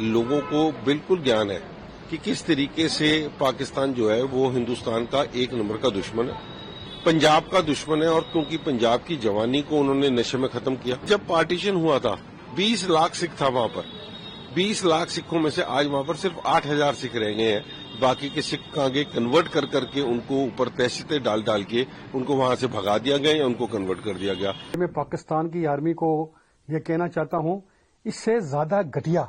लोगों को बिल्कुल ज्ञान है कि किस तरीके से पाकिस्तान जो है वो हिंदुस्तान का एक नंबर का दुश्मन है, पंजाब का दुश्मन है। और क्योंकि पंजाब की जवानी को उन्होंने नशे में खत्म किया। जब पार्टीशन हुआ था 20 लाख सिख था वहां पर, 20 लाख सिखों में से आज वहां पर सिर्फ 8,000 सिख रह गए हैं। बाकी के सिख आगे कन्वर्ट कर करके उनको ऊपर तहसीतें डाल डाल के उनको वहां से भगा दिया गया या उनको कन्वर्ट कर दिया गया। मैं पाकिस्तान की आर्मी को ये कहना चाहता हूं, इससे ज्यादा घटिया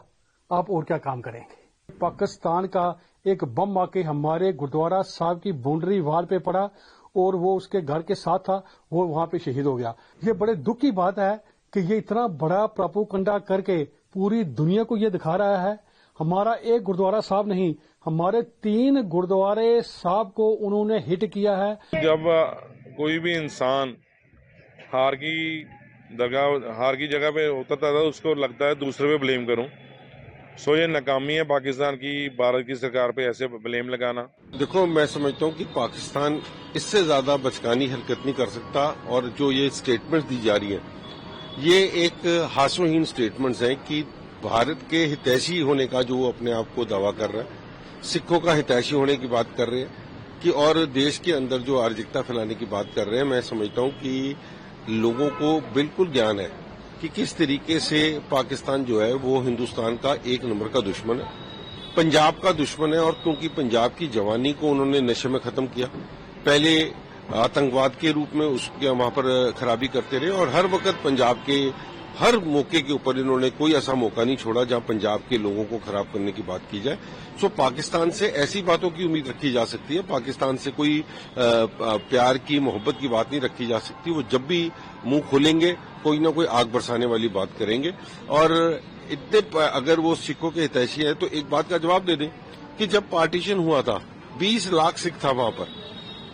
आप और क्या काम करेंगे। पाकिस्तान का एक बम आके हमारे गुरुद्वारा साहब की बाउंड्री वाल पे पड़ा और वो उसके घर के साथ था, वो वहां पे शहीद हो गया। ये बड़े दुख की बात है कि ये इतना बड़ा प्रोपेगेंडा करके पूरी दुनिया को ये दिखा रहा है। हमारा एक गुरुद्वारा साहब नहीं, हमारे 3 गुरुद्वारे साहब को उन्होंने हिट किया है। जब कोई भी इंसान हार की जगह पे उतरता था, उसको लगता है दूसरे पे ब्लेम करूं। सो ये नाकामी है पाकिस्तान की, भारत की सरकार पे ऐसे ब्लेम लगाना। देखो, मैं समझता हूं कि पाकिस्तान इससे ज्यादा बचकानी हरकत नहीं कर सकता। और जो ये स्टेटमेंट दी जा रही है, ये एक हास्यहीन स्टेटमेंट्स हैं कि भारत के हितैषी होने का जो वो अपने आप को दावा कर रहा है, सिखों का हितैषी होने की बात कर रहे हैं कि और देश के अंदर जो अराजकता फैलाने की बात कर रहे हैं। मैं समझता हूं कि लोगों को बिल्कुल ज्ञान है कि किस तरीके से पाकिस्तान जो है वो हिंदुस्तान का एक नंबर का दुश्मन है, पंजाब का दुश्मन है। और क्योंकि पंजाब की जवानी को उन्होंने नशे में खत्म किया, पहले आतंकवाद के रूप में उसके वहां पर खराबी करते रहे और हर वक्त पंजाब के हर मौके के ऊपर इन्होंने कोई ऐसा मौका नहीं छोड़ा जहां पंजाब के लोगों को खराब करने की बात की जाए। सो पाकिस्तान से ऐसी बातों की उम्मीद रखी जा सकती है, पाकिस्तान से कोई प्यार की मोहब्बत की बात नहीं रखी जा सकती। वो जब भी मुंह खोलेंगे कोई ना कोई आग बरसाने वाली बात करेंगे। और इतने अगर वो सिखों के हितैषी है तो एक बात का जवाब दे दें कि जब पार्टीशन हुआ था 20 लाख सिख था वहां पर,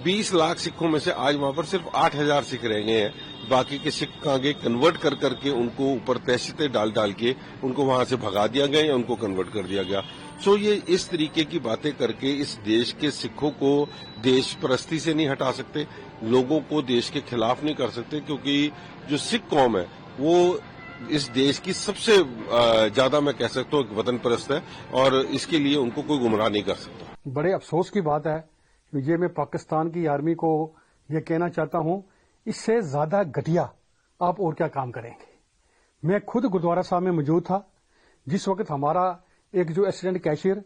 20 लाख सिखों में से आज वहां पर सिर्फ 8,000 सिख रह गए हैं। बाकी के सिख आगे कन्वर्ट कर करके उनको ऊपर तहसीतें डाल डाल के उनको वहां से भगा दिया गया या उनको कन्वर्ट कर दिया गया। सो ये इस तरीके की बातें करके इस देश के सिखों को देश परस्ती से नहीं हटा सकते, लोगों को देश के खिलाफ नहीं कर सकते। क्योंकि जो सिख कौम है वो इस देश की सबसे ज्यादा, मैं कह सकता हूँ, वतन परस्त है और इसके लिए उनको कोई गुमराह नहीं कर सकता। बड़े अफसोस की बात है, ये मैं पाकिस्तान की आर्मी को ये कहना चाहता हूं, इससे ज्यादा घटिया आप और क्या काम करेंगे। मैं खुद गुरुद्वारा साहब में मौजूद था जिस वक्त हमारा एक जो एसिडेंट कैशियर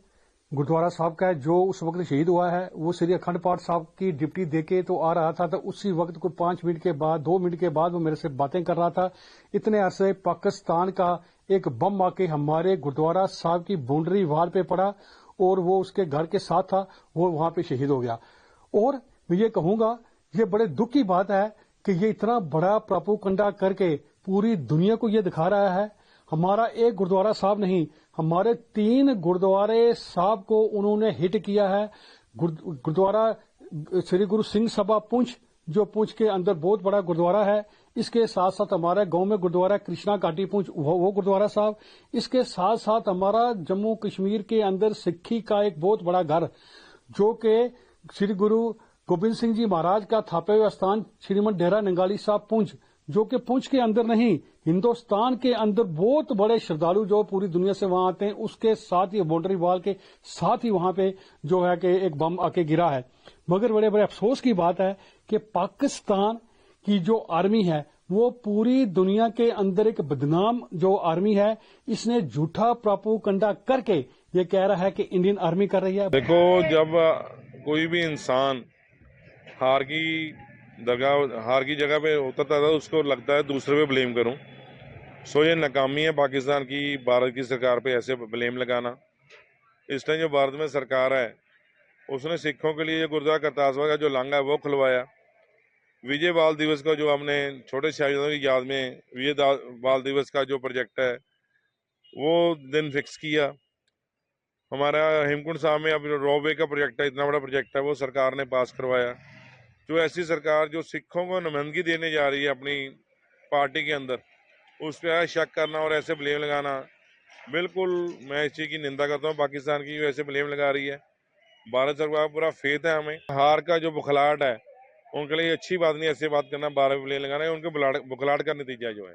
गुरुद्वारा साहब का है, जो उस वक्त शहीद हुआ है, वो श्री अखंड पाठ साहब की डिप्टी देके तो आ रहा था। तो उसी वक्त को 5 मिनट के बाद, 2 मिनट के बाद वो मेरे से बातें कर रहा था। इतने अरसे पाकिस्तान का एक बम आके हमारे गुरुद्वारा साहब की बाउंड्री वाल पे पड़ा और वो उसके घर के साथ था, वो वहां पे शहीद हो गया। और मैं ये कहूंगा, ये बड़े दुख की बात है कि ये इतना बड़ा प्रोपेगेंडा करके पूरी दुनिया को ये दिखा रहा है। हमारा एक गुरुद्वारा साहब नहीं, हमारे 3 गुरुद्वारे साहब को उन्होंने हिट किया है। गुरुद्वारा श्री गुरु सिंह सभा पुंछ, जो पुंछ के अंदर बहुत बड़ा गुरुद्वारा है, इसके साथ साथ हमारे गांव में गुरुद्वारा कृष्णा घाटी पुंछ, वो गुरुद्वारा साहब, इसके साथ साथ हमारा जम्मू कश्मीर के अंदर सिक्खी का एक बहुत बड़ा घर, जो कि श्री गुरु गोबिंद सिंह जी महाराज का थापे हुए स्थान श्रीमद डेरा नंगाली साहब पुंछ, जो कि पुंछ के अंदर नहीं, हिंदुस्तान के अंदर बहुत बड़े श्रद्धालु जो पूरी दुनिया से वहां आते हैं, उसके साथ ही बाउंड्री वॉल के साथ ही वहां पे जो है कि एक बम आके गिरा है। मगर बड़े बड़े अफसोस की बात है कि पाकिस्तान की जो आर्मी है वो पूरी दुनिया के अंदर एक बदनाम जो आर्मी है, इसने झूठा प्रोपेगेंडा करके ये कह रहा है कि इंडियन आर्मी कर रही है। देखो, जब कोई भी इंसान हार की जगह पे उतरता था, उसको लगता है दूसरे पे ब्लेम करूं। सो ये नाकामी है पाकिस्तान की, भारत की सरकार पे ऐसे ब्लेम लगाना। इस टाइम जो भारत में सरकार है, उसने सिखों के लिए गुरुद्वारा करतारपुर का जो लांघा है वो खुलवाया। विजय बाल दिवस का जो हमने छोटे शहीदों की याद में विजय बाल दिवस का जो प्रोजेक्ट है वो दिन फिक्स किया। हमारा हेमकुंड साहब में अब रोपवे का प्रोजेक्ट है, इतना बड़ा प्रोजेक्ट है, वो सरकार ने पास करवाया। जो ऐसी सरकार जो सिखों को नुमाइंदगी देने जा रही है अपनी पार्टी के अंदर, उस पर शक करना और ऐसे ब्लेम लगाना, बिल्कुल मैं इस चीज़ की निंदा करता हूँ। पाकिस्तान की जो ऐसे ब्लेम लगा रही है, भारत सरकार का पूरा फेथ है हमें। हार का जो बुखलाहट है उनके लिए अच्छी बात नहीं, ऐसे बात करना, 12 ब्लेम लगाना है, उनके बुखलाहट का नतीजा जो है।